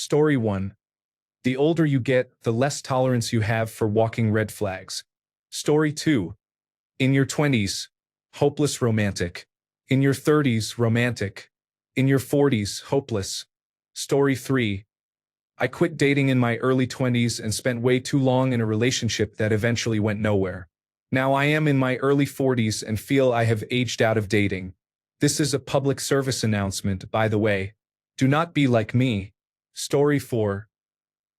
Story 1. The older you get, the less tolerance you have for walking red flags. Story 2. In your 20s, hopeless romantic. In your 30s, romantic. In your 40s, hopeless. Story 3. I quit dating in my early 20s and spent way too long in a relationship that eventually went nowhere. Now I am in my early 40s and feel I have aged out of dating. This is a public service announcement, by the way. Do not be like me. Story 4.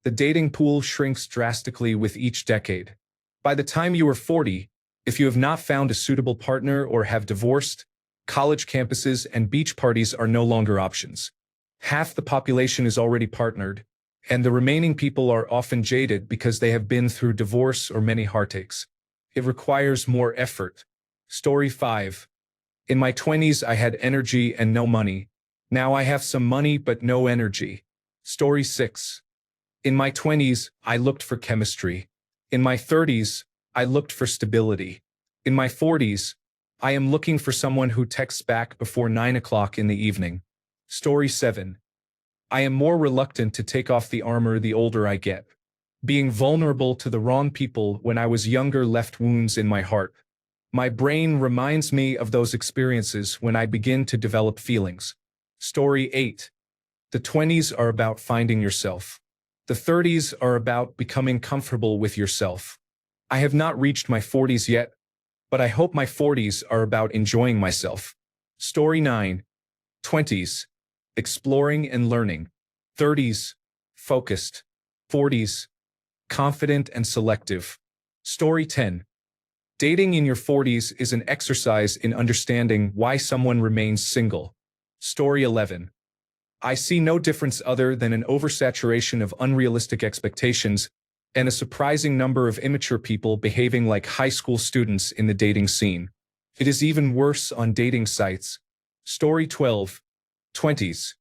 The dating pool shrinks drastically with each decade. By the time you are 40, if you have not found a suitable partner or have divorced, college campuses and beach parties are no longer options. Half the population is already partnered, and the remaining people are often jaded because they have been through divorce or many heartaches. It requires more effort. Story 5. In my 20s, I had energy and no money. Now I have some money but no energy. Story 6. In my 20s, I looked for chemistry. In my 30s, I looked for stability. In my 40s, I am looking for someone who texts back before 9 o'clock in the evening. Story 7. I am more reluctant to take off the armor the older I get. Being vulnerable to the wrong people when I was younger left wounds in my heart. My brain reminds me of those experiences when I begin to develop feelings. Story 8. The 20s are about finding yourself. The 30s are about becoming comfortable with yourself. I have not reached my 40s yet, but I hope my 40s are about enjoying myself. Story 9. 20s. Exploring and learning. 30s. Focused. 40s. Confident and selective. Story 10. Dating in your 40s is an exercise in understanding why someone remains single. Story 11. I see no difference other than an oversaturation of unrealistic expectations and a surprising number of immature people behaving like high school students in the dating scene. It is even worse on dating sites. Story 12. 20s.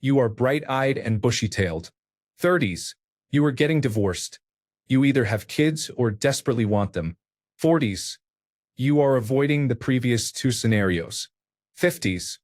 You are bright-eyed and bushy-tailed. 30s. You are getting divorced. You either have kids or desperately want them. 40s. You are avoiding the previous two scenarios. 50s.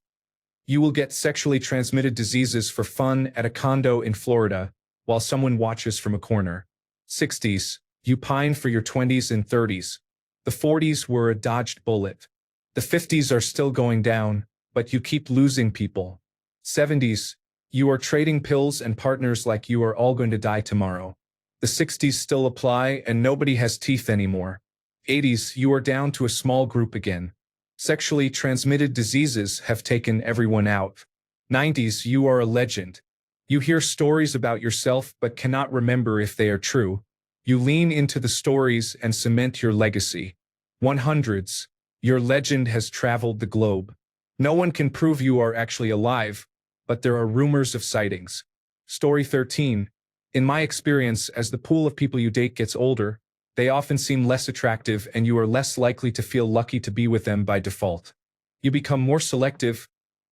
You will get sexually transmitted diseases for fun at a condo in Florida while someone watches from a corner. 60s. You pine for your 20s and 30s. The 40s were a dodged bullet. The 50s are still going down, but you keep losing people. 70s. You are trading pills and partners like you are all going to die tomorrow. The 60s still apply and nobody has teeth anymore. 80s. You are down to a small group again. Sexually transmitted diseases have taken everyone out. 90s. You are a legend. You hear stories about yourself but cannot remember if they are true. You lean into the stories and cement your legacy. 100s. Your legend has traveled the globe. No one can prove you are actually alive, but there are rumors of sightings. Story 13. In my experience, as the pool of people you date gets older, they often seem less attractive and you are less likely to feel lucky to be with them by default. You become more selective,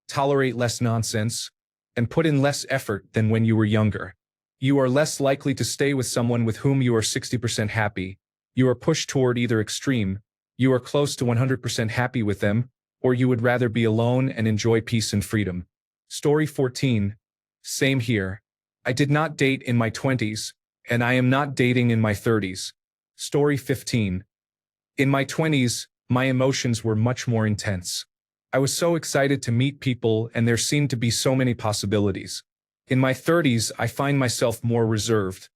tolerate less nonsense, and put in less effort than when you were younger. You are less likely to stay with someone with whom you are 60% happy. You are pushed toward either extreme. You are close to 100% happy with them, or you would rather be alone and enjoy peace and freedom. Story 14. Same here. I did not date in my 20s, and I am not dating in my 30s. Story 15. In my 20s, my emotions were much more intense. I was so excited to meet people and there seemed to be so many possibilities. In my 30s, I find myself more reserved.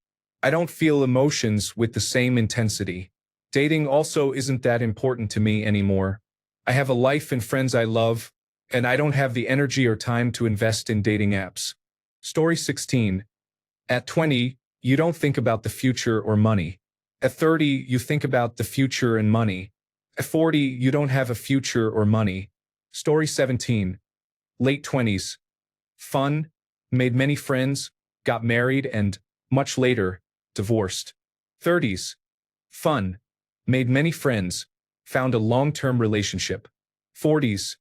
I don't feel emotions with the same intensity. Dating also isn't that important to me anymore. I have a life and friends I love, and I don't have the energy or time to invest in dating apps. Story 16. At 20, you don't think about the future or money. At 30, you think about the future and money. At 40, you don't have a future or money. Story 17. Late 20s. Fun, made many friends, got married and, much later, divorced. 30s. Fun, made many friends, found a long-term relationship. 40s.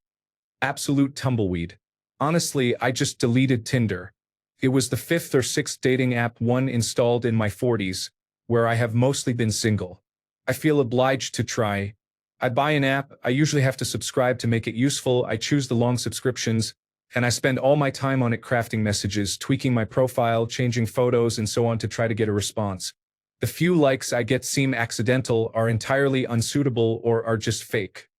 Absolute tumbleweed. Honestly, I just deleted Tinder. It was the 5th or 6th dating app one installed in my 40s, where I have mostly been single. I feel obliged to try. I buy an app, I usually have to subscribe to make it useful, I choose the long subscriptions, And I spend all my time on it crafting messages, tweaking my profile, changing photos, and so on to try to get a response. The few likes I get seem accidental, are entirely unsuitable, or are just fake.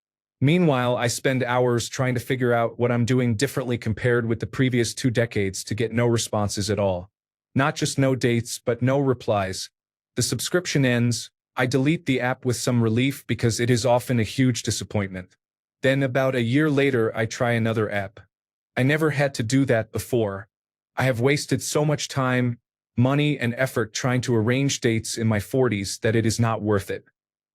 Meanwhile, I spend hours trying to figure out what I'm doing differently compared with the previous 2 decades to get no responses at all. Not just no dates, but no replies. The subscription ends. I delete the app with some relief because it is often a huge disappointment. Then about a year later, I try another app. I never had to do that before. I have wasted so much time, money, and effort trying to arrange dates in my 40s that it is not worth it.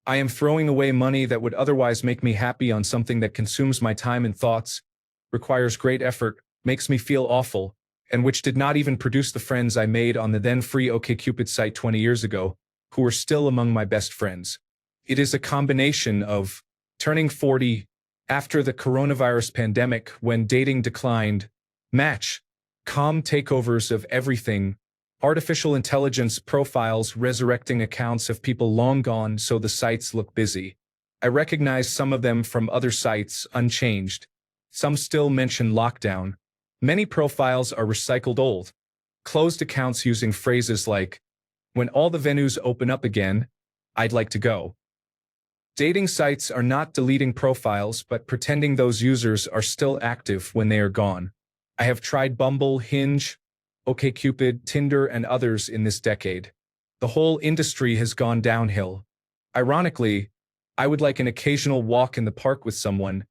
I am throwing away money that would otherwise make me happy on something that consumes my time and thoughts, requires great effort, makes me feel awful, and which did not even produce the friends I made on the then free OkCupid site 20 years ago, who are still among my best friends. It is a combination of turning 40 after the coronavirus pandemic when dating declined, match, calm takeovers of everything, artificial intelligence profiles resurrecting accounts of people long gone so the sites look busy. I recognize some of them from other sites, unchanged. Some still mention lockdown. Many profiles are recycled old, closed accounts using phrases like, "When all the venues open up again, I'd like to go." Dating sites are not deleting profiles but pretending those users are still active when they are gone. I have tried Bumble, Hinge, OkCupid, Tinder, and others in this decade. The whole industry has gone downhill. Ironically, I would like an occasional walk in the park with someone,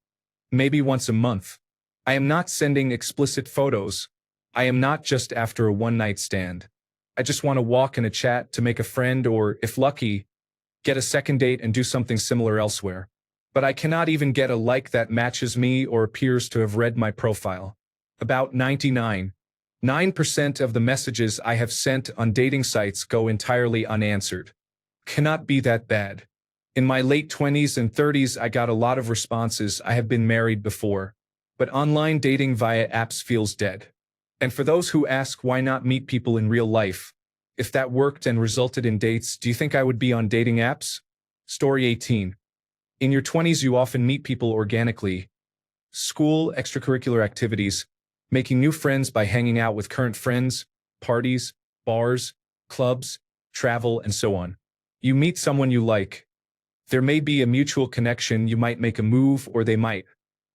maybe once a month. I am not sending explicit photos. I am not just after a one-night stand. I just want to walk and a chat to make a friend or, if lucky, get a second date and do something similar elsewhere. But I cannot even get a like that matches me or appears to have read my profile. About 99.9% of the messages I have sent on dating sites go entirely unanswered. Cannot be that bad. In my late 20s and 30s, I got a lot of responses. I have been married before. But online dating via apps feels dead. And for those who ask why not meet people in real life, if that worked and resulted in dates, do you think I would be on dating apps? Story 18. In your 20s, you often meet people organically. School, extracurricular activities, making new friends by hanging out with current friends, parties, bars, clubs, travel, and so on. You meet someone you like. There may be a mutual connection, you might make a move, or they might.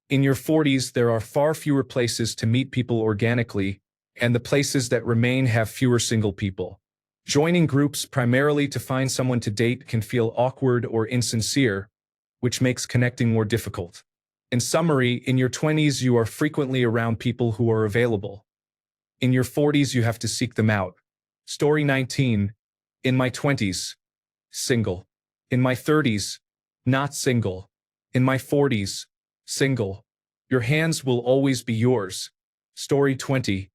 In your 40s, there are far fewer places to meet people organically, and the places that remain have fewer single people. Joining groups primarily to find someone to date can feel awkward or insincere, which makes connecting more difficult. In summary, in your 20s, you are frequently around people who are available. In your 40s, you have to seek them out. Story 19. In my 20s, single. In my 30s, not single. In my 40s, single. Your hands will always be yours. Story 20.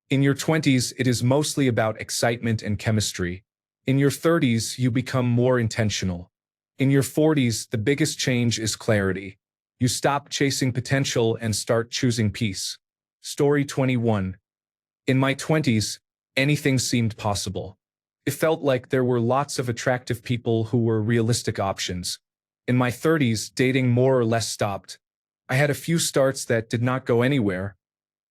In your 20s, it is mostly about excitement and chemistry. In your 30s, you become more intentional. In your 40s, the biggest change is clarity. You stop chasing potential and start choosing peace. Story 21. In my 20s, anything seemed possible. It felt like there were lots of attractive people who were realistic options. In my 30s, dating more or less stopped. I had a few starts that did not go anywhere,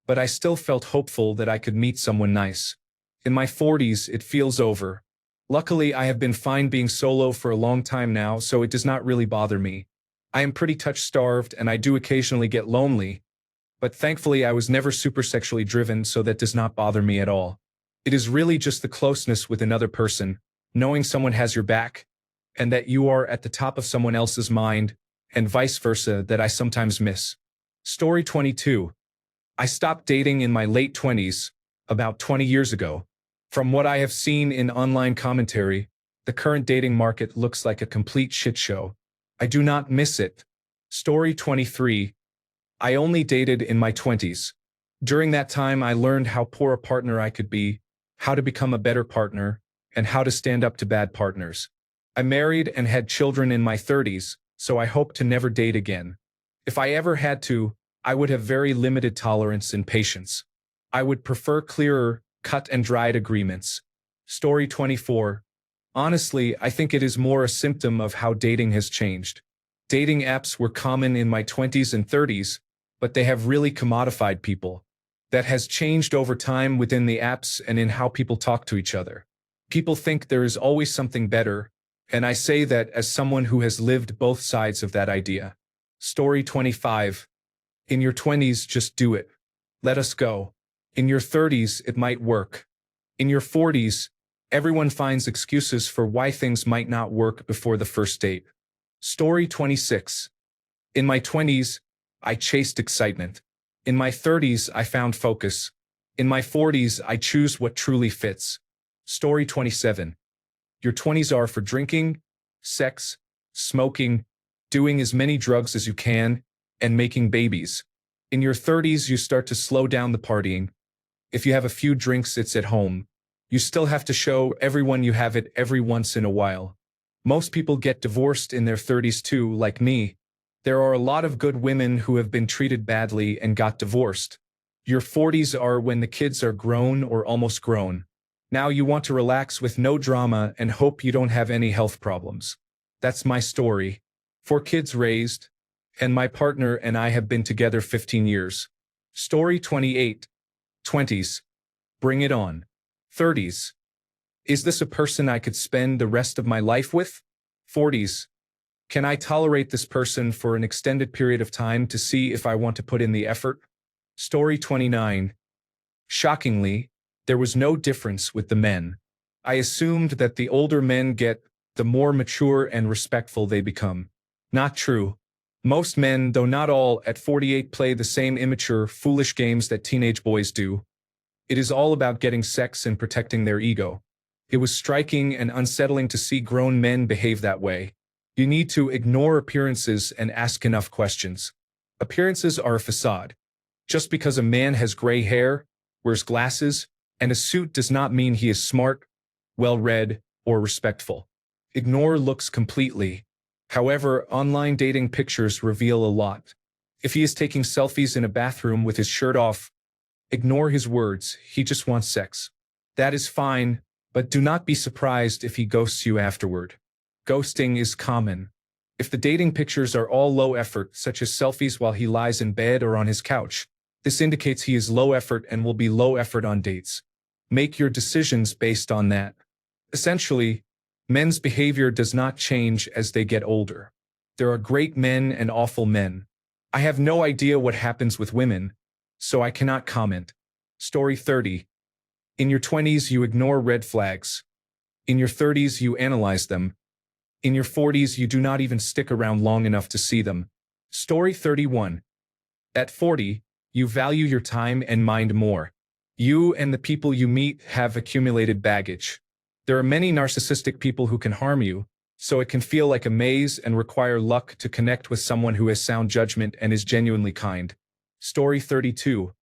but I still felt hopeful that I could meet someone nice. In my 40s, it feels over. Luckily, I have been fine being solo for a long time now, so it does not really bother me. I am pretty touch-starved and I do occasionally get lonely, but thankfully I was never super sexually driven, so that does not bother me at all. It is really just the closeness with another person, knowing someone has your back, and that you are at the top of someone else's mind, and vice versa, that I sometimes miss. Story 22. I stopped dating in my late 20s, about 20 years ago. From what I have seen in online commentary, the current dating market looks like a complete shit show. I do not miss it. Story 23. I only dated in my 20s. During that time, I learned how poor a partner I could be, how to become a better partner, and how to stand up to bad partners. I married and had children in my 30s, so I hope to never date again. If I ever had to, I would have very limited tolerance and patience. I would prefer clearer, cut and dried agreements. Story 24. Honestly, I think it is more a symptom of how dating has changed. Dating apps were common in my 20s and 30s, but they have really commodified people. That has changed over time within the apps and in how people talk to each other. People think there is always something better, and I say that as someone who has lived both sides of that idea. Story 25. In your 20s, just do it. Let us go. In your 30s, it might work. In your 40s, everyone finds excuses for why things might not work before the first date. Story 26. In my 20s, I chased excitement. In my 30s, I found focus. In my 40s, I choose what truly fits. Story 27. Your 20s are for drinking, sex, smoking, doing as many drugs as you can, and making babies. In your 30s, you start to slow down the partying. If you have a few drinks, it's at home. You still have to show everyone you have it every once in a while. Most people get divorced in their 30s too, like me. There are a lot of good women who have been treated badly and got divorced. Your 40s are when the kids are grown or almost grown. Now you want to relax with no drama and hope you don't have any health problems. That's my story. 4 kids raised, and my partner and I have been together 15 years. Story 28. 20s. Bring it on. 30s. Is this a person I could spend the rest of my life with? 40s. Can I tolerate this person for an extended period of time to see if I want to put in the effort? Story 29. Shockingly, there was no difference with the men. I assumed that the older men get, the more mature and respectful they become. Not true. Most men, though not all, at 48 play the same immature, foolish games that teenage boys do. It is all about getting sex and protecting their ego. It was striking and unsettling to see grown men behave that way. You need to ignore appearances and ask enough questions. Appearances are a facade. Just because a man has gray hair, wears glasses, and a suit does not mean he is smart, well-read, or respectful. Ignore looks completely. However, online dating pictures reveal a lot. If he is taking selfies in a bathroom with his shirt off, ignore his words, he just wants sex. That is fine, but do not be surprised if he ghosts you afterward. Ghosting is common. If the dating pictures are all low effort, such as selfies while he lies in bed or on his couch, this indicates he is low effort and will be low effort on dates. Make your decisions based on that. Essentially, men's behavior does not change as they get older. There are great men and awful men. I have no idea what happens with women, so I cannot comment. Story 30. In your 20s, you ignore red flags. In your 30s, you analyze them. In your 40s, you do not even stick around long enough to see them. Story 31. At 40, you value your time and mind more. You and the people you meet have accumulated baggage. There are many narcissistic people who can harm you, so it can feel like a maze and require luck to connect with someone who has sound judgment and is genuinely kind. Story 32.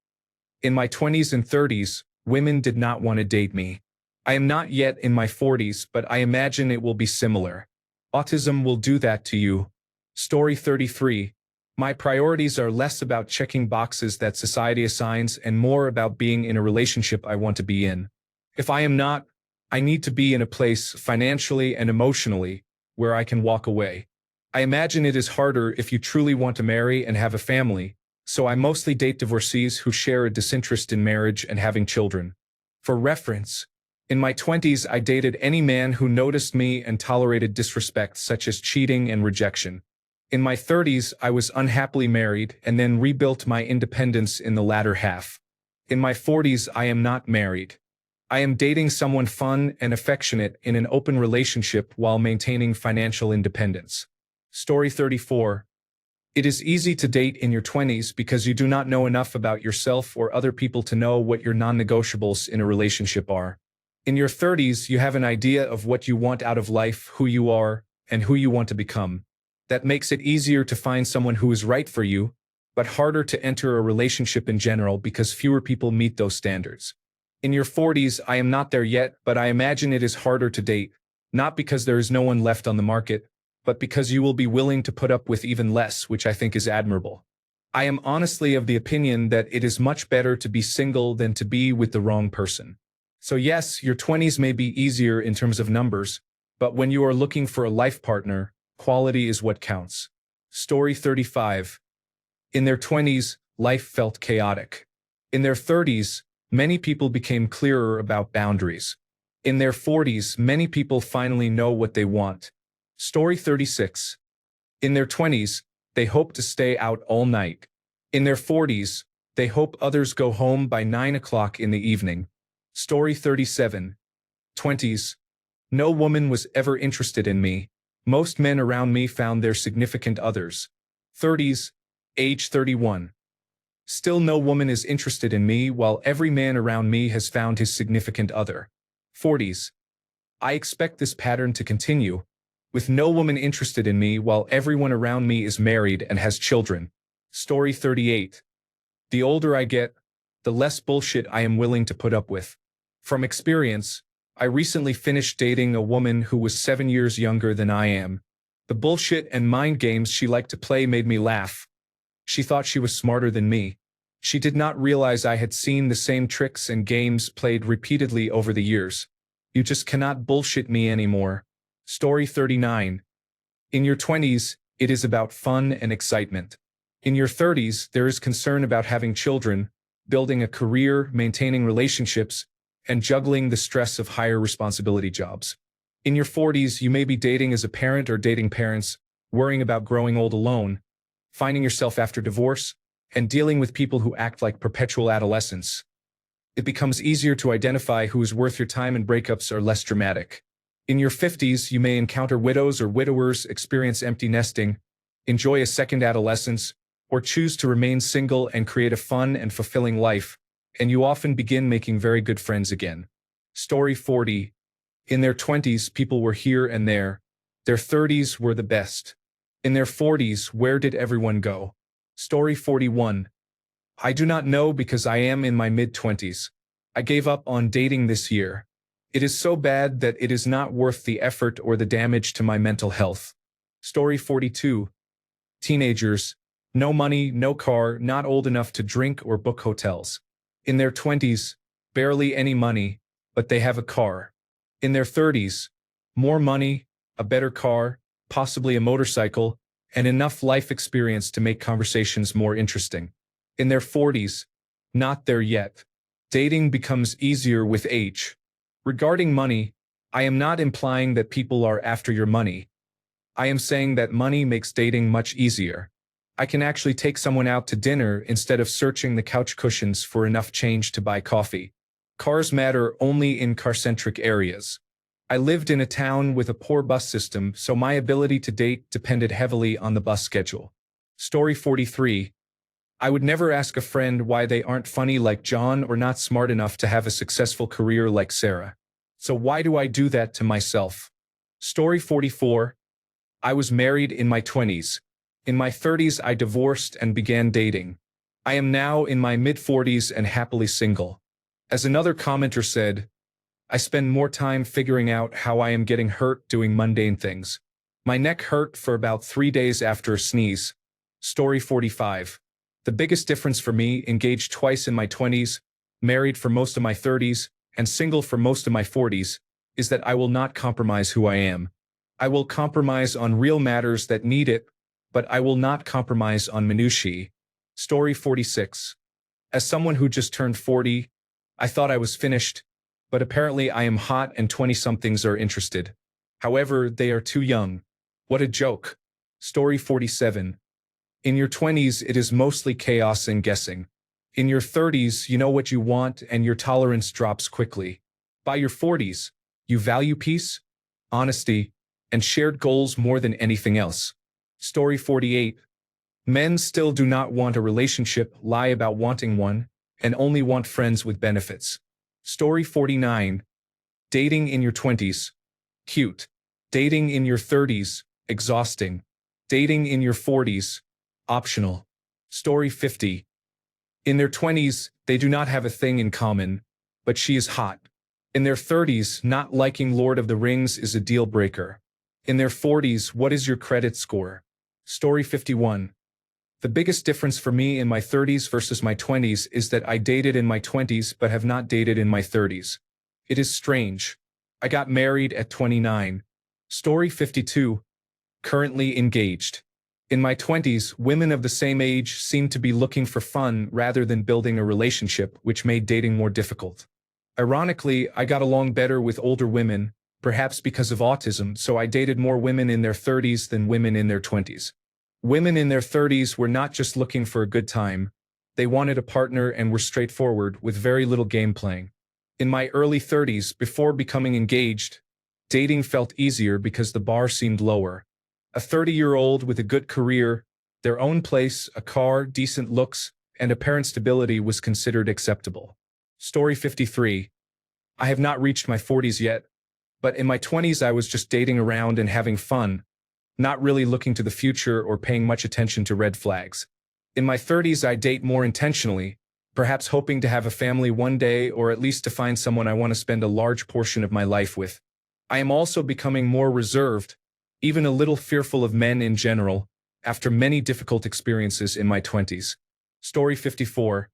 In my 20s and 30s, women did not want to date me. I am not yet in my 40s, but I imagine it will be similar. Autism will do that to you. Story 33. My priorities are less about checking boxes that society assigns and more about being in a relationship I want to be in. If I am not, I need to be in a place financially and emotionally where I can walk away. I imagine it is harder if you truly want to marry and have a family, so I mostly date divorcees who share a disinterest in marriage and having children. For reference, in my 20s, I dated any man who noticed me and tolerated disrespect such as cheating and rejection. In my 30s, I was unhappily married and then rebuilt my independence in the latter half. In my 40s, I am not married. I am dating someone fun and affectionate in an open relationship while maintaining financial independence. Story 34. It is easy to date in your 20s because you do not know enough about yourself or other people to know what your non-negotiables in a relationship are. In your 30s, you have an idea of what you want out of life, who you are, and who you want to become. That makes it easier to find someone who is right for you, but harder to enter a relationship in general because fewer people meet those standards. In your 40s, I am not there yet, but I imagine it is harder to date, not because there is no one left on the market, but because you will be willing to put up with even less, which I think is admirable. I am honestly of the opinion that it is much better to be single than to be with the wrong person. So yes, your 20s may be easier in terms of numbers, but when you are looking for a life partner, quality is what counts. Story 35. In their 20s, life felt chaotic. In their 30s, many people became clearer about boundaries. In their 40s, many people finally know what they want. Story 36. In their 20s, they hope to stay out all night. In their 40s, they hope others go home by 9 o'clock in the evening. Story 37. 20s. No woman was ever interested in me. Most men around me found their significant others. 30s. Age 31. Still no woman is interested in me while every man around me has found his significant other. 40s. I expect this pattern to continue, with no woman interested in me while everyone around me is married and has children. Story 38. The older I get, the less bullshit I am willing to put up with. From experience, I recently finished dating a woman who was 7 years younger than I am. The bullshit and mind games she liked to play made me laugh. She thought she was smarter than me. She did not realize I had seen the same tricks and games played repeatedly over the years. You just cannot bullshit me anymore. Story 39. In your 20s, it is about fun and excitement. In your 30s, there is concern about having children, building a career, maintaining relationships, and juggling the stress of higher responsibility jobs. In your 40s, you may be dating as a parent or dating parents, worrying about growing old alone, finding yourself after divorce, and dealing with people who act like perpetual adolescents. It becomes easier to identify who is worth your time, and breakups are less dramatic. In your 50s, you may encounter widows or widowers, experience empty nesting, enjoy a second adolescence, or choose to remain single and create a fun and fulfilling life, and you often begin making very good friends again. Story 40. In their 20s, people were here and there. Their 30s were the best. In their 40s, where did everyone go? Story 41. I do not know because I am in my mid-20s. I gave up on dating this year. It is so bad that it is not worth the effort or the damage to my mental health. Story 42. Teenagers. No money, no car, not old enough to drink or book hotels. In their 20s, barely any money, but they have a car. In their 30s, more money, a better car, possibly a motorcycle, and enough life experience to make conversations more interesting. In their 40s, not there yet. Dating becomes easier with age. Regarding money, I am not implying that people are after your money. I am saying that money makes dating much easier. I can actually take someone out to dinner instead of searching the couch cushions for enough change to buy coffee. Cars matter only in car-centric areas. I lived in a town with a poor bus system, so my ability to date depended heavily on the bus schedule. Story 43. I would never ask a friend why they aren't funny like John or not smart enough to have a successful career like Sarah. So why do I do that to myself? Story 44. I was married in my 20s. In my 30s, I divorced and began dating. I am now in my mid-40s and happily single. As another commenter said, I spend more time figuring out how I am getting hurt doing mundane things. My neck hurt for about 3 days after a sneeze. Story 45. The biggest difference for me, engaged twice in my 20s, married for most of my 30s, and single for most of my 40s, is that I will not compromise who I am. I will compromise on real matters that need it, but I will not compromise on minutiae. Story 46. As someone who just turned 40, I thought I was finished, but apparently I am hot and 20-somethings are interested. However, they are too young. What a joke. Story 47. In your 20s, it is mostly chaos and guessing. In your 30s, you know what you want and your tolerance drops quickly. By your 40s, you value peace, honesty, and shared goals more than anything else. Story 48. Men still do not want a relationship, lie about wanting one, and only want friends with benefits. Story 49. Dating in your 20s. Cute. Dating in your 30s. Exhausting. Dating in your 40s. Optional. Story 50. In their 20s, they do not have a thing in common, but she is hot. In their 30s, not liking Lord of the Rings is a deal breaker. In their 40s, what is your credit score? Story 51. The biggest difference for me in my 30s versus my 20s is that I dated in my 20s but have not dated in my 30s. It is strange. I got married at 29. Story 52. Currently engaged. In my 20s, women of the same age seemed to be looking for fun rather than building a relationship, which made dating more difficult. Ironically, I got along better with older women, perhaps because of autism, so I dated more women in their 30s than women in their 20s. Women in their 30s were not just looking for a good time, they wanted a partner and were straightforward with very little game playing. In my early 30s, before becoming engaged, dating felt easier because the bar seemed lower. A 30-year-old with a good career, their own place, a car, decent looks, and apparent stability was considered acceptable. Story 53. I have not reached my 40s yet, but in my 20s I was just dating around and having fun, not really looking to the future or paying much attention to red flags. In my 30s I date more intentionally, perhaps hoping to have a family one day or at least to find someone I want to spend a large portion of my life with. I am also becoming more reserved, even a little fearful of men in general, after many difficult experiences in my 20s. Story 54.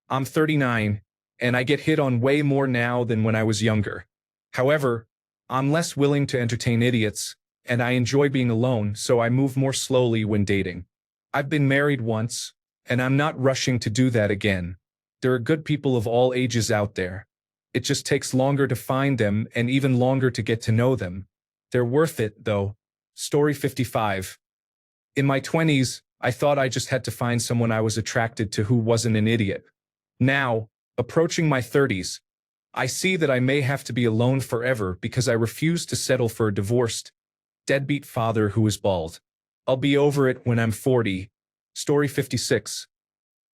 I'm 39, and I get hit on way more now than when I was younger. However, I'm less willing to entertain idiots, and I enjoy being alone, so I move more slowly when dating. I've been married once, and I'm not rushing to do that again. There are good people of all ages out there. It just takes longer to find them and even longer to get to know them. They're worth it, though. Story 55. In my 20s, I thought I just had to find someone I was attracted to who wasn't an idiot. Now, approaching my 30s, I see that I may have to be alone forever because I refuse to settle for a divorced, deadbeat father who is bald. I'll be over it when I'm 40. Story 56.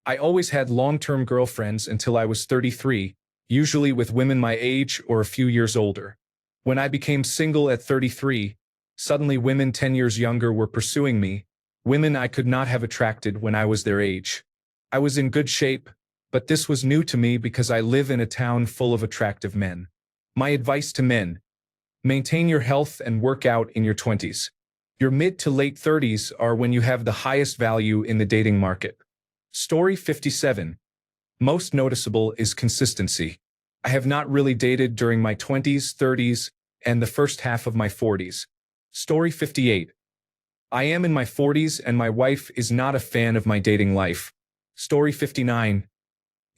I always had long-term girlfriends until I was 33, usually with women my age or a few years older. When I became single at 33, suddenly women 10 years younger were pursuing me, women I could not have attracted when I was their age. I was in good shape, but this was new to me because I live in a town full of attractive men. My advice to men: maintain your health and work out in your 20s. Your mid to late 30s are when you have the highest value in the dating market. Story 57. Most noticeable is consistency. I have not really dated during my 20s, 30s, and the first half of my 40s. Story 58. I am in my 40s and my wife is not a fan of my dating life. Story 59.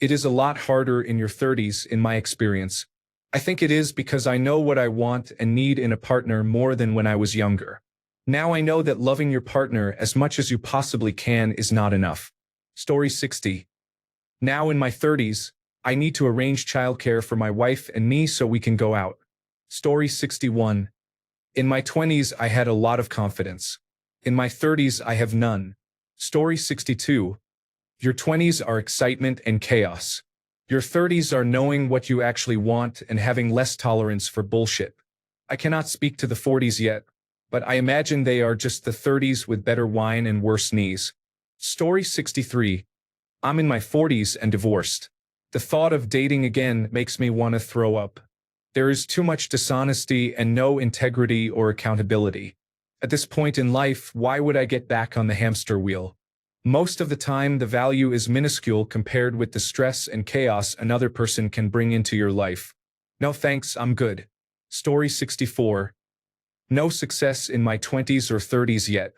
It is a lot harder in your 30s in my experience. I think it is because I know what I want and need in a partner more than when I was younger. Now I know that loving your partner as much as you possibly can is not enough. Story 60. Now in my 30s, I need to arrange childcare for my wife and me so we can go out. Story 61. In my 20s, I had a lot of confidence. In my 30s, I have none. Story 62. Your 20s are excitement and chaos. Your 30s are knowing what you actually want and having less tolerance for bullshit. I cannot speak to the 40s yet, but I imagine they are just the 30s with better wine and worse knees. Story 63. I'm in my 40s and divorced. The thought of dating again makes me want to throw up. There is too much dishonesty and no integrity or accountability. At this point in life, why would I get back on the hamster wheel? Most of the time, the value is minuscule compared with the stress and chaos another person can bring into your life. No thanks, I'm good. Story 64. No success in my 20s or 30s yet.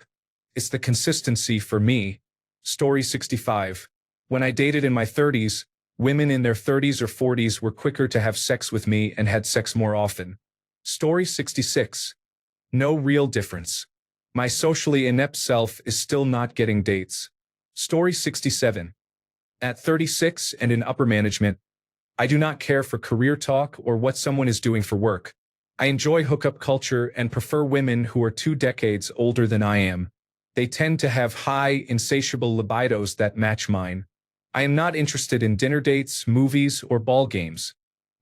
It's the consistency for me. Story 65. When I dated in my 30s, women in their 30s or 40s were quicker to have sex with me and had sex more often. Story 66. No real difference. My socially inept self is still not getting dates. Story 67. At 36 and in upper management, I do not care for career talk or what someone is doing for work. I enjoy hookup culture and prefer women who are 2 decades older than I am. They tend to have high, insatiable libidos that match mine. I am not interested in dinner dates, movies, or ball games.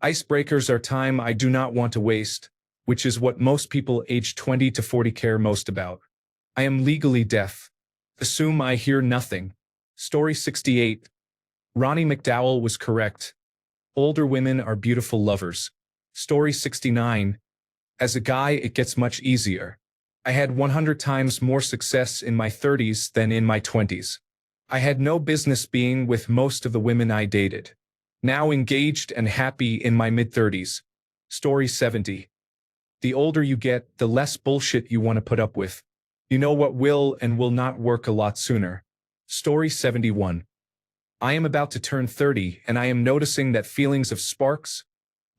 Icebreakers are time I do not want to waste, which is what most people aged 20 to 40 care most about. I am legally deaf. Assume I hear nothing. Story 68. Ronnie McDowell was correct. Older women are beautiful lovers. Story 69. As a guy, it gets much easier. I had 100 times more success in my 30s than in my 20s. I had no business being with most of the women I dated. Now engaged and happy in my mid-30s. Story 70. The older you get, the less bullshit you want to put up with. You know what will and will not work a lot sooner. Story 71. I am about to turn 30 and I am noticing that feelings of sparks,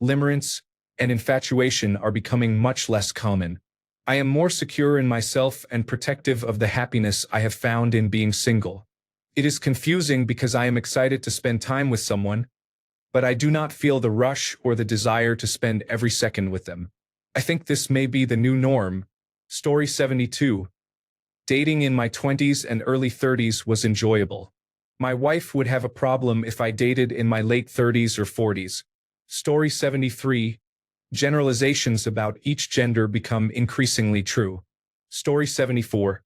limerence, and infatuation are becoming much less common. I am more secure in myself and protective of the happiness I have found in being single. It is confusing because I am excited to spend time with someone, but I do not feel the rush or the desire to spend every second with them. I think this may be the new norm. Story 72. Dating in my 20s and early 30s was enjoyable. My wife would have a problem if I dated in my late 30s or 40s. Story 73. Generalizations about each gender become increasingly true. Story 74.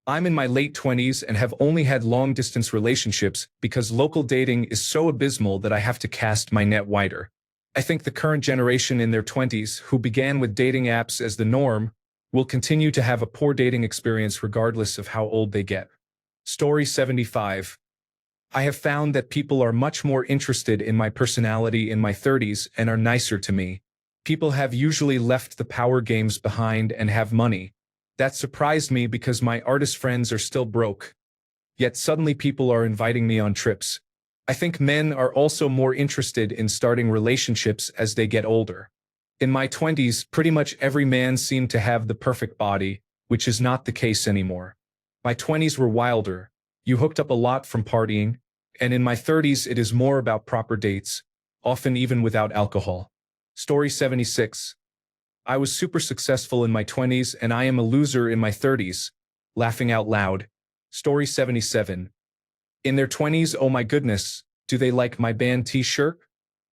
I'm in my late 20s and have only had long-distance relationships because local dating is so abysmal that I have to cast my net wider. I think the current generation in their 20s, who began with dating apps as the norm, will continue to have a poor dating experience regardless of how old they get. Story 75. I have found that people are much more interested in my personality in my 30s and are nicer to me. People have usually left the power games behind and have money. That surprised me because my artist friends are still broke. Yet suddenly people are inviting me on trips. I think men are also more interested in starting relationships as they get older. In my 20s, pretty much every man seemed to have the perfect body, which is not the case anymore. My 20s were wilder. You hooked up a lot from partying, and in my 30s it is more about proper dates, often even without alcohol. Story 76. I was super successful in my 20s and I am a loser in my 30s. Laughing out loud. Story 77. In their 20s, oh my goodness, do they like my band t-shirt?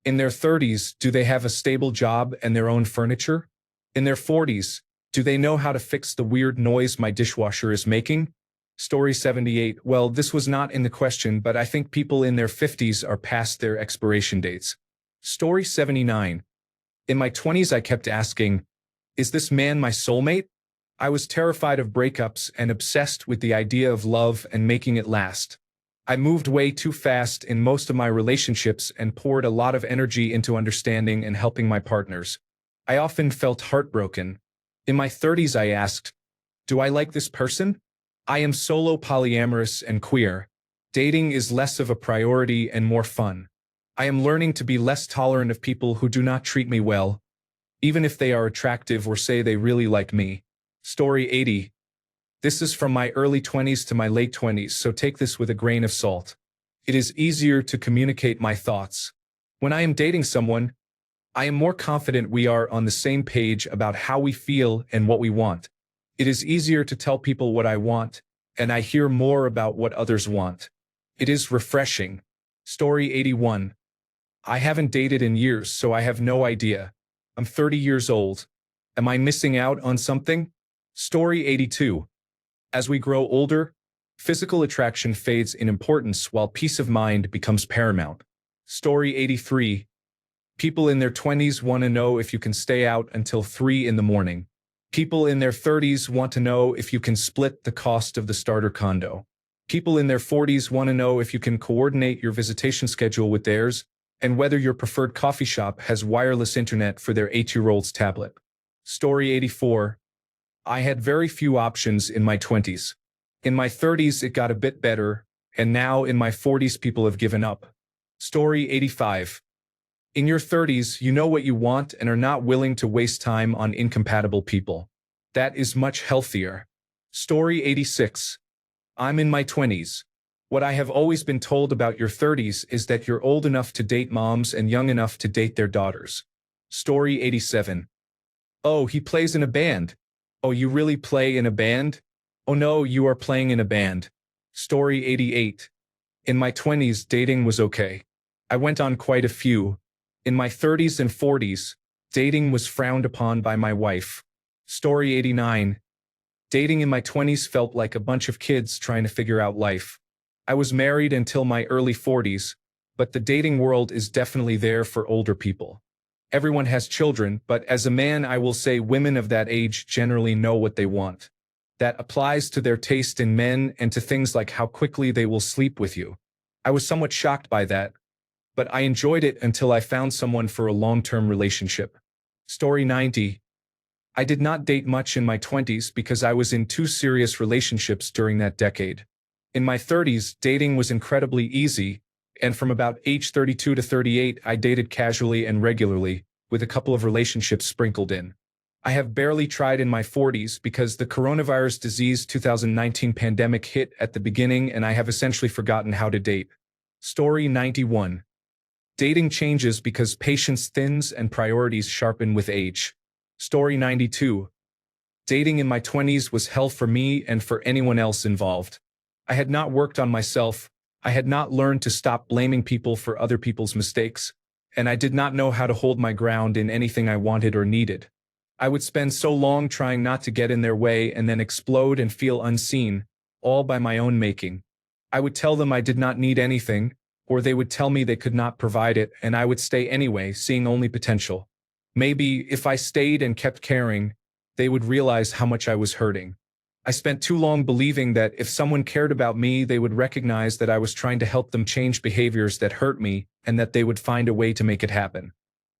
In their 30s, do they have a stable job and their own furniture? In their 40s, do they know how to fix the weird noise my dishwasher is making? Story 78. Well, this was not in the question, but I think people in their 50s are past their expiration dates. Story 79. In my 20s I kept asking, is this man my soulmate? I was terrified of breakups and obsessed with the idea of love and making it last. I moved way too fast in most of my relationships and poured a lot of energy into understanding and helping my partners. I often felt heartbroken. In my 30s I asked, do I like this person? I am solo, polyamorous, and queer. Dating is less of a priority and more fun. I am learning to be less tolerant of people who do not treat me well, even if they are attractive or say they really like me. Story 80. This is from my early 20s to my late 20s, so take this with a grain of salt. It is easier to communicate my thoughts. When I am dating someone, I am more confident we are on the same page about how we feel and what we want. It is easier to tell people what I want, and I hear more about what others want. It is refreshing. Story 81. I haven't dated in years, so I have no idea. I'm 30 years old. Am I missing out on something? Story 82. As we grow older, physical attraction fades in importance while peace of mind becomes paramount. Story 83. People in their 20s want to know if you can stay out until 3 in the morning. People in their 30s want to know if you can split the cost of the starter condo. People in their 40s want to know if you can coordinate your visitation schedule with theirs, and whether your preferred coffee shop has wireless internet for their 8-year-old's tablet. Story 84. I had very few options in my 20s. In my 30s it got a bit better, and now in my 40s people have given up. Story 85. In your 30s you know what you want and are not willing to waste time on incompatible people. That is much healthier. Story 86. I'm in my 20s. What I have always been told about your 30s is that you're old enough to date moms and young enough to date their daughters. Story 87. Oh, he plays in a band. Oh, you really play in a band? Oh no, you are playing in a band. Story 88. In my 20s, dating was okay. I went on quite a few. In my 30s and 40s, dating was frowned upon by my wife. Story 89. Dating in my 20s felt like a bunch of kids trying to figure out life. I was married until my early 40s, but the dating world is definitely there for older people. Everyone has children, but as a man I will say women of that age generally know what they want. That applies to their taste in men and to things like how quickly they will sleep with you. I was somewhat shocked by that, but I enjoyed it until I found someone for a long-term relationship. Story 90. I did not date much in my 20s because I was in two serious relationships during that decade. In my 30s, dating was incredibly easy, and from about age 32 to 38, I dated casually and regularly, with a couple of relationships sprinkled in. I have barely tried in my 40s because the coronavirus disease 2019 pandemic hit at the beginning and I have essentially forgotten how to date. Story 91. Dating changes because patience thins and priorities sharpen with age. Story 92. Dating in my 20s was hell for me and for anyone else involved. I had not worked on myself, I had not learned to stop blaming people for other people's mistakes, and I did not know how to hold my ground in anything I wanted or needed. I would spend so long trying not to get in their way and then explode and feel unseen, all by my own making. I would tell them I did not need anything, or they would tell me they could not provide it, and I would stay anyway, seeing only potential. Maybe, if I stayed and kept caring, they would realize how much I was hurting. I spent too long believing that if someone cared about me, they would recognize that I was trying to help them change behaviors that hurt me, and that they would find a way to make it happen.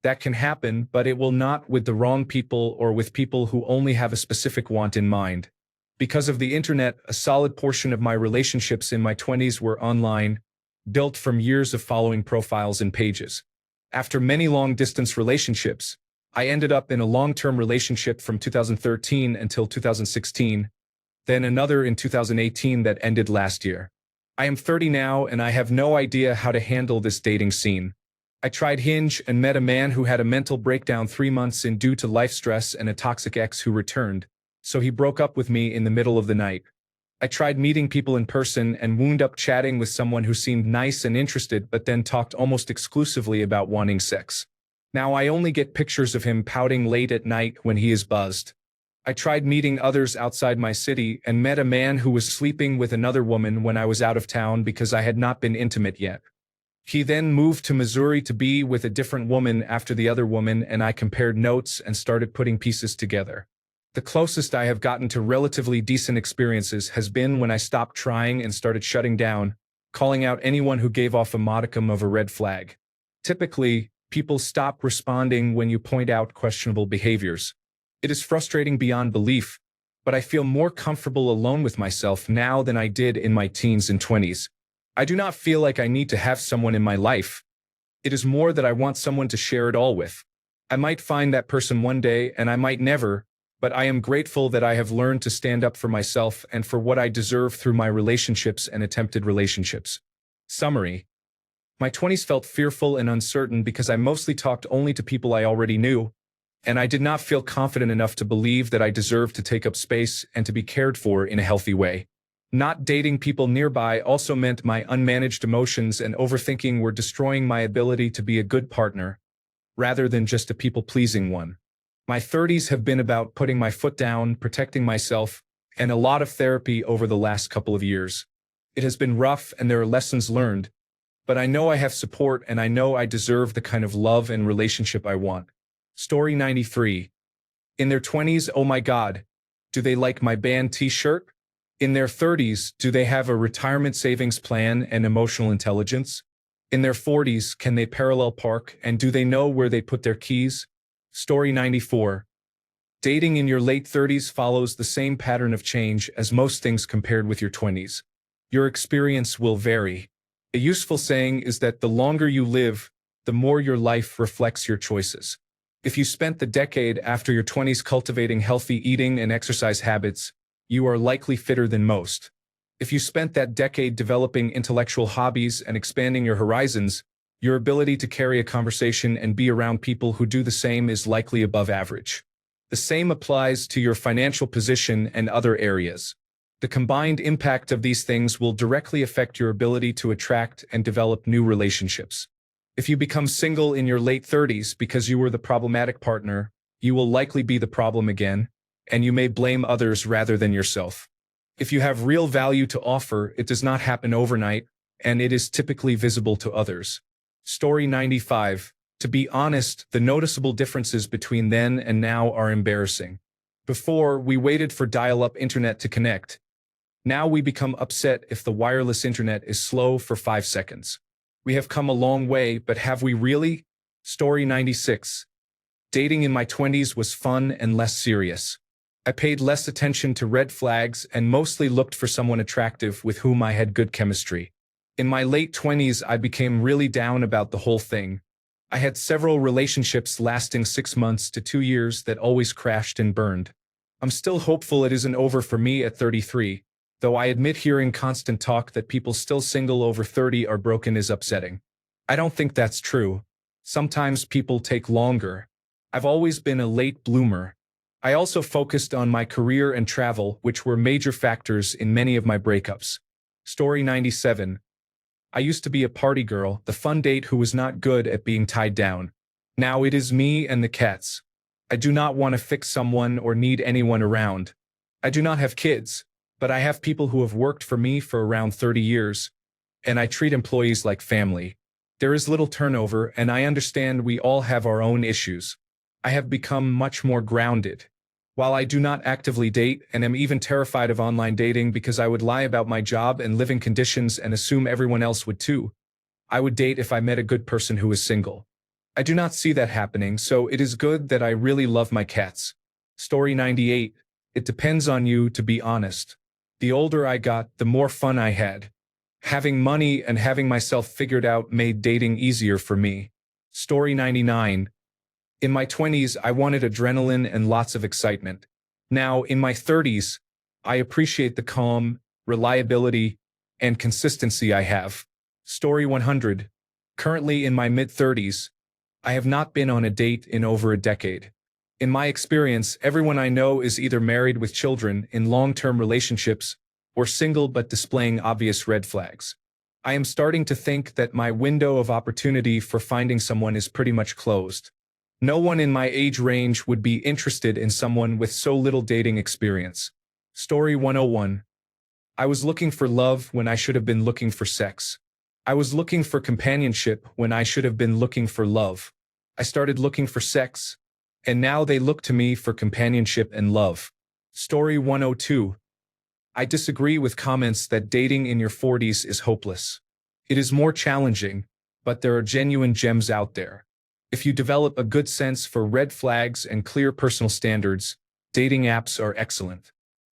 That can happen, but it will not with the wrong people or with people who only have a specific want in mind. Because of the internet, a solid portion of my relationships in my 20s were online, built from years of following profiles and pages. After many long-distance relationships, I ended up in a long-term relationship from 2013 until 2016, then another in 2018 that ended last year. I am 30 now and I have no idea how to handle this dating scene. I tried Hinge and met a man who had a mental breakdown 3 months in due to life stress and a toxic ex who returned, so he broke up with me in the middle of the night. I tried meeting people in person and wound up chatting with someone who seemed nice and interested but then talked almost exclusively about wanting sex. Now I only get pictures of him pouting late at night when he is buzzed. I tried meeting others outside my city and met a man who was sleeping with another woman when I was out of town because I had not been intimate yet. He then moved to Missouri to be with a different woman after the other woman, and I compared notes and started putting pieces together. The closest I have gotten to relatively decent experiences has been when I stopped trying and started shutting down, calling out anyone who gave off a modicum of a red flag. Typically, people stop responding when you point out questionable behaviors. It is frustrating beyond belief, but I feel more comfortable alone with myself now than I did in my teens and 20s. I do not feel like I need to have someone in my life. It is more that I want someone to share it all with. I might find that person one day and I might never, but I am grateful that I have learned to stand up for myself and for what I deserve through my relationships and attempted relationships. Summary. My 20s felt fearful and uncertain because I mostly talked only to people I already knew, and I did not feel confident enough to believe that I deserved to take up space and to be cared for in a healthy way. Not dating people nearby also meant my unmanaged emotions and overthinking were destroying my ability to be a good partner, rather than just a people-pleasing one. My 30s have been about putting my foot down, protecting myself, and a lot of therapy over the last couple of years. It has been rough and there are lessons learned, but I know I have support and I know I deserve the kind of love and relationship I want. Story 93. In their 20s, oh my God, do they like my band t-shirt? In their 30s, do they have a retirement savings plan and emotional intelligence? In their 40s, can they parallel park and do they know where they put their keys? Story 94. Dating in your late 30s follows the same pattern of change as most things compared with your 20s. Your experience will vary. A useful saying is that the longer you live, the more your life reflects your choices. If you spent the decade after your 20s cultivating healthy eating and exercise habits, you are likely fitter than most. If you spent that decade developing intellectual hobbies and expanding your horizons, your ability to carry a conversation and be around people who do the same is likely above average. The same applies to your financial position and other areas. The combined impact of these things will directly affect your ability to attract and develop new relationships. If you become single in your late 30s because you were the problematic partner, you will likely be the problem again, and you may blame others rather than yourself. If you have real value to offer, it does not happen overnight, and it is typically visible to others. Story 95. To be honest, the noticeable differences between then and now are embarrassing. Before, we waited for dial-up internet to connect. Now we become upset if the wireless internet is slow for 5 seconds. We have come a long way, but have we really? Story 96. Dating in my 20s was fun and less serious. I paid less attention to red flags and mostly looked for someone attractive with whom I had good chemistry. In my late 20s, I became really down about the whole thing. I had several relationships lasting 6 months to 2 years that always crashed and burned. I'm still hopeful it isn't over for me at 33, though I admit hearing constant talk that people still single over 30 are broken is upsetting. I don't think that's true. Sometimes people take longer. I've always been a late bloomer. I also focused on my career and travel, which were major factors in many of my breakups. Story 97. I used to be a party girl, the fun date who was not good at being tied down. Now it is me and the cats. I do not want to fix someone or need anyone around. I do not have kids, but I have people who have worked for me for around 30 years, and I treat employees like family. There is little turnover, and I understand we all have our own issues. I have become much more grounded. While I do not actively date and am even terrified of online dating because I would lie about my job and living conditions and assume everyone else would too, I would date if I met a good person who is single. I do not see that happening, so it is good that I really love my cats. Story 98. It depends on you, to be honest. The older I got, the more fun I had. Having money and having myself figured out made dating easier for me. Story 99. In my 20s, I wanted adrenaline and lots of excitement. Now, in my 30s, I appreciate the calm, reliability, and consistency I have. Story 100. Currently in my mid-30s, I have not been on a date in over a decade. In my experience, everyone I know is either married with children, in long-term relationships, or single but displaying obvious red flags. I am starting to think that my window of opportunity for finding someone is pretty much closed. No one in my age range would be interested in someone with so little dating experience. Story 101. I was looking for love when I should have been looking for sex. I was looking for companionship when I should have been looking for love. I started looking for sex, and now they look to me for companionship and love. Story 102. I disagree with comments that dating in your 40s is hopeless. It is more challenging, but there are genuine gems out there. If you develop a good sense for red flags and clear personal standards, dating apps are excellent.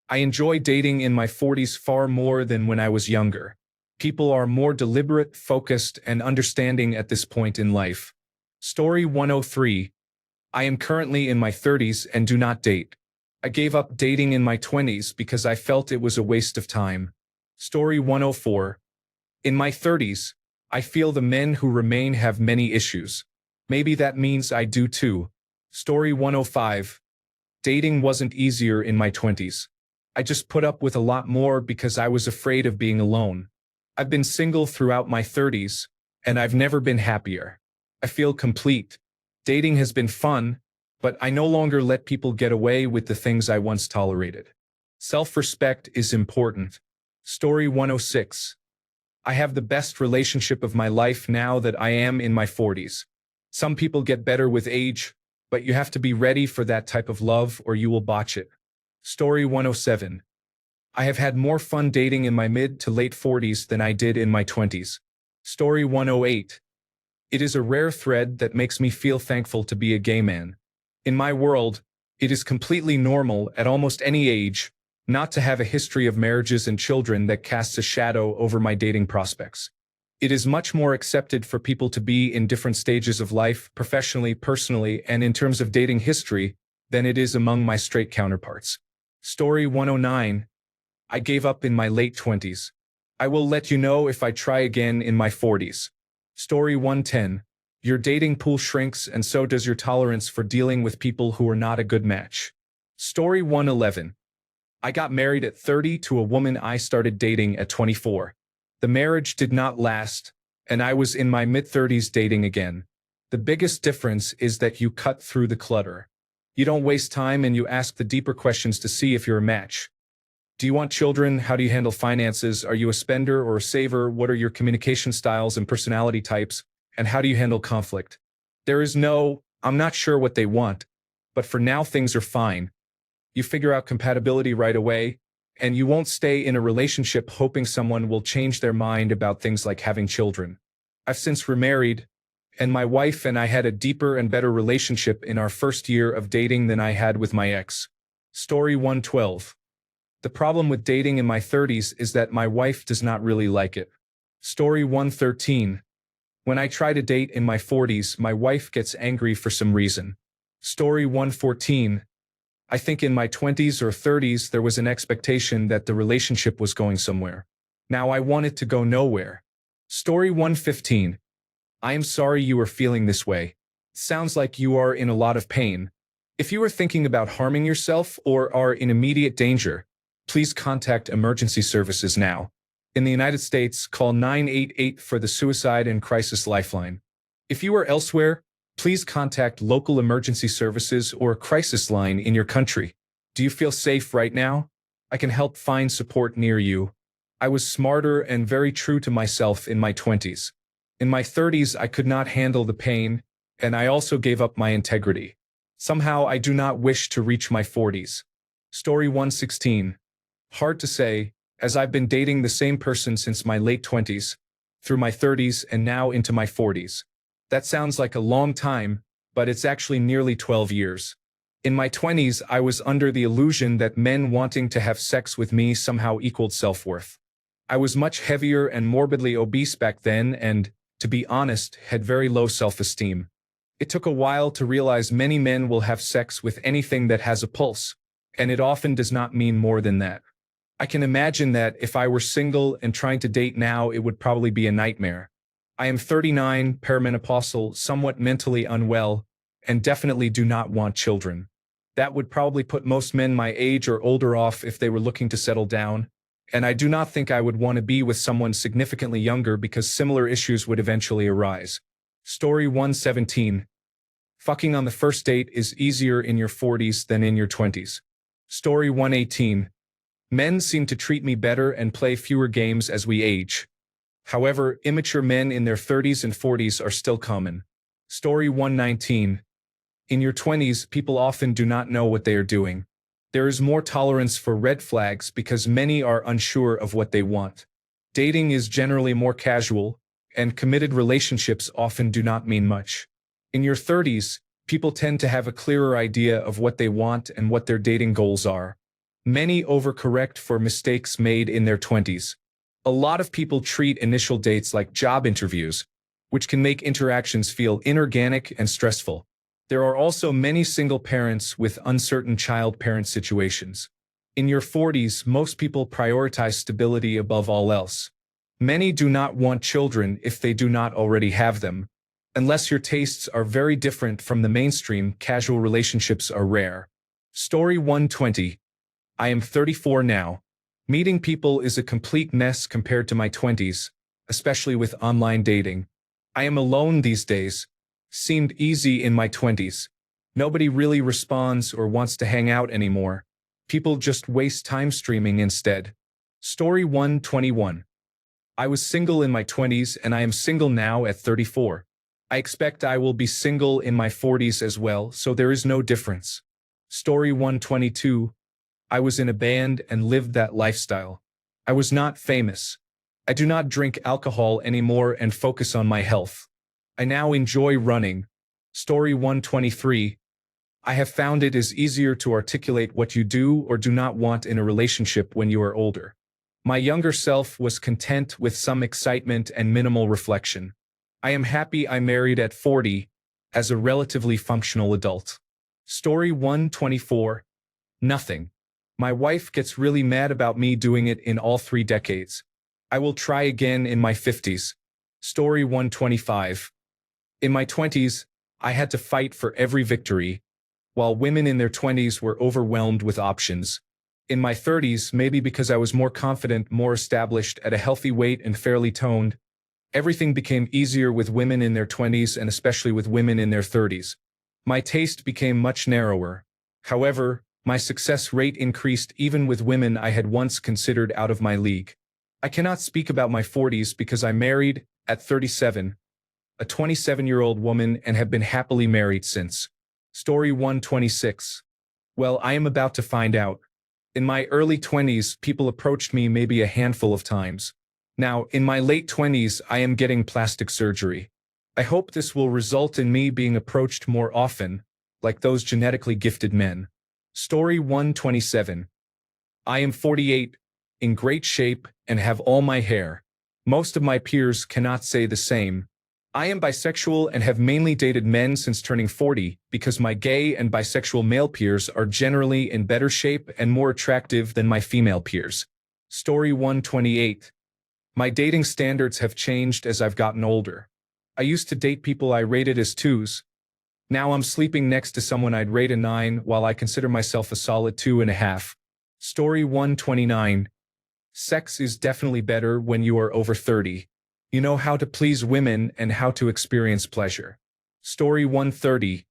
I enjoy dating in my 40s far more than when I was younger. People are more deliberate, focused, and understanding at this point in life. Story 103. I am currently in my 30s and do not date. I gave up dating in my 20s because I felt it was a waste of time. Story 104. In my 30s, I feel the men who remain have many issues. Maybe that means I do too. Story 105. Dating wasn't easier in my 20s. I just put up with a lot more because I was afraid of being alone. I've been single throughout my 30s, and I've never been happier. I feel complete. Dating has been fun, but I no longer let people get away with the things I once tolerated. Self-respect is important. Story 106. I have the best relationship of my life now that I am in my 40s. Some people get better with age, but you have to be ready for that type of love or you will botch it. Story 107. I have had more fun dating in my mid to late 40s than I did in my 20s. Story 108. It is a rare thread that makes me feel thankful to be a gay man. In my world, it is completely normal at almost any age not to have a history of marriages and children that casts a shadow over my dating prospects. It is much more accepted for people to be in different stages of life, professionally, personally, and in terms of dating history, than it is among my straight counterparts. Story 109. I gave up in my late 20s. I will let you know if I try again in my 40s. Story 110. Your dating pool shrinks and so does your tolerance for dealing with people who are not a good match. Story 111. I got married at 30 to a woman I started dating at 24. The marriage did not last, and I was in my mid-30s dating again. The biggest difference is that you cut through the clutter. You don't waste time and you ask the deeper questions to see if you're a match. Do you want children? How do you handle finances? Are you a spender or a saver? What are your communication styles and personality types? And how do you handle conflict? There is no, I'm not sure what they want, but for now things are fine. You figure out compatibility right away, and you won't stay in a relationship hoping someone will change their mind about things like having children. I've since remarried, and my wife and I had a deeper and better relationship in our first year of dating than I had with my ex. Story 112. The problem with dating in my 30s is that my wife does not really like it. Story 113. When I try to date in my 40s, my wife gets angry for some reason. Story 114. I think in my 20s or 30s there was an expectation that the relationship was going somewhere. Now I want it to go nowhere. Story 115. I am sorry you are feeling this way. Sounds like you are in a lot of pain. If you are thinking about harming yourself or are in immediate danger, please contact emergency services now. In the United States, call 988 for the Suicide and Crisis Lifeline. If you are elsewhere, please contact local emergency services or crisis line in your country. Do you feel safe right now? I can help find support near you. I was smarter and very true to myself in my 20s. In my 30s, I could not handle the pain, and I also gave up my integrity. Somehow, I do not wish to reach my 40s. Story 116. Hard to say, as I've been dating the same person since my late 20s, through my 30s and now into my 40s. That sounds like a long time, but it's actually nearly 12 years. In my 20s, I was under the illusion that men wanting to have sex with me somehow equaled self-worth. I was much heavier and morbidly obese back then and, to be honest, had very low self-esteem. It took a while to realize many men will have sex with anything that has a pulse, and it often does not mean more than that. I can imagine that if I were single and trying to date now, it would probably be a nightmare. I am 39, perimenopausal, somewhat mentally unwell, and definitely do not want children. That would probably put most men my age or older off if they were looking to settle down, and I do not think I would want to be with someone significantly younger because similar issues would eventually arise. Story 117. Fucking on the first date is easier in your 40s than in your 20s. Story 118. Men seem to treat me better and play fewer games as we age. However, immature men in their 30s and 40s are still common. Story 119. In your 20s, people often do not know what they are doing. There is more tolerance for red flags because many are unsure of what they want. Dating is generally more casual, and committed relationships often do not mean much. In your 30s, people tend to have a clearer idea of what they want and what their dating goals are. Many overcorrect for mistakes made in their 20s. A lot of people treat initial dates like job interviews, which can make interactions feel inorganic and stressful. There are also many single parents with uncertain child-parent situations. In your 40s, most people prioritize stability above all else. Many do not want children if they do not already have them. Unless your tastes are very different from the mainstream, casual relationships are rare. Story 120. I am 34 now. Meeting people is a complete mess compared to my 20s, especially with online dating. I am alone these days. Seemed easy in my 20s. Nobody really responds or wants to hang out anymore. People just waste time streaming instead. Story 121. I was single in my 20s and I am single now at 34. I expect I will be single in my 40s as well, so there is no difference. Story 122. I was in a band and lived that lifestyle. I was not famous. I do not drink alcohol anymore and focus on my health. I now enjoy running. Story 123. I have found it is easier to articulate what you do or do not want in a relationship when you are older. My younger self was content with some excitement and minimal reflection. I am happy I married at 40, as a relatively functional adult. Story 124. Nothing. My wife gets really mad about me doing it in all 3 decades. I will try again in my 50s. Story 125. In my 20s, I had to fight for every victory, while women in their 20s were overwhelmed with options. In my 30s, maybe because I was more confident, more established, at a healthy weight and fairly toned, everything became easier with women in their 20s and especially with women in their 30s. My taste became much narrower. However, my success rate increased even with women I had once considered out of my league. I cannot speak about my 40s because I married, at 37, a 27-year-old woman and have been happily married since. Story 126. Well, I am about to find out. In my early 20s, people approached me maybe a handful of times. Now, in my late 20s, I am getting plastic surgery. I hope this will result in me being approached more often, like those genetically gifted men. Story 127. I am 48, in great shape, and have all my hair. Most of my peers cannot say the same. I am bisexual and have mainly dated men since turning 40 because my gay and bisexual male peers are generally in better shape and more attractive than my female peers. Story 128. My dating standards have changed as I've gotten older. I used to date people I rated as 2s. Now I'm sleeping next to someone I'd rate a 9 while I consider myself a solid 2.5. Story 129. Sex is definitely better when you are over 30. You know how to please women and how to experience pleasure. Story 130.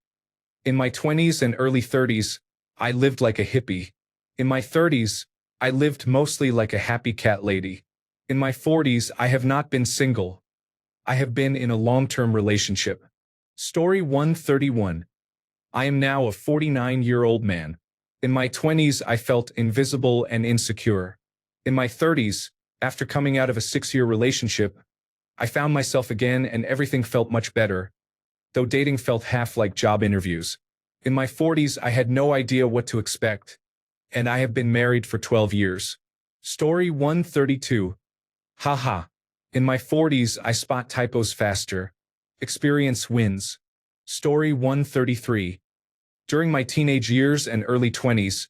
In my 20s and early 30s, I lived like a hippie. In my 30s, I lived mostly like a happy cat lady. In my 40s, I have not been single. I have been in a long-term relationship. Story 131. I am now a 49-year-old man. In my 20s, I felt invisible and insecure. In my 30s, after coming out of a 6-year relationship, I found myself again and everything felt much better, though dating felt half like job interviews. In my 40s, I had no idea what to expect, and I have been married for 12 years. Story 132. Haha. In my 40s, I spot typos faster. Experience wins. Story 133. During my teenage years and early 20s,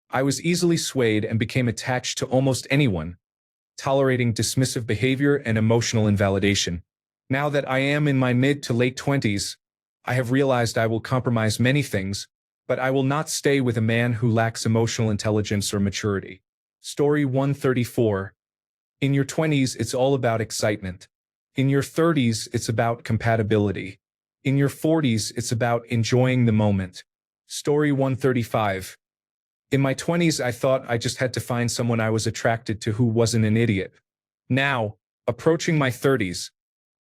I was easily swayed and became attached to almost anyone, tolerating dismissive behavior and emotional invalidation. Now that I am in my mid to late 20s, I have realized I will compromise many things, but I will not stay with a man who lacks emotional intelligence or maturity. Story 134. In your 20s, it's all about excitement. In your 30s, it's about compatibility. In your 40s, it's about enjoying the moment. Story 135. In my 20s, I thought I just had to find someone I was attracted to who wasn't an idiot. Now, approaching my 30s,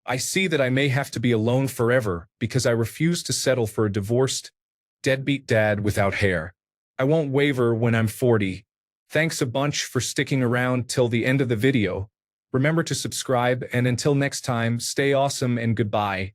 I see that I may have to be alone forever because I refuse to settle for a divorced, deadbeat dad without hair. I won't waver when I'm 40. Thanks a bunch for sticking around till the end of the video. Remember to subscribe, and until next time, stay awesome and goodbye.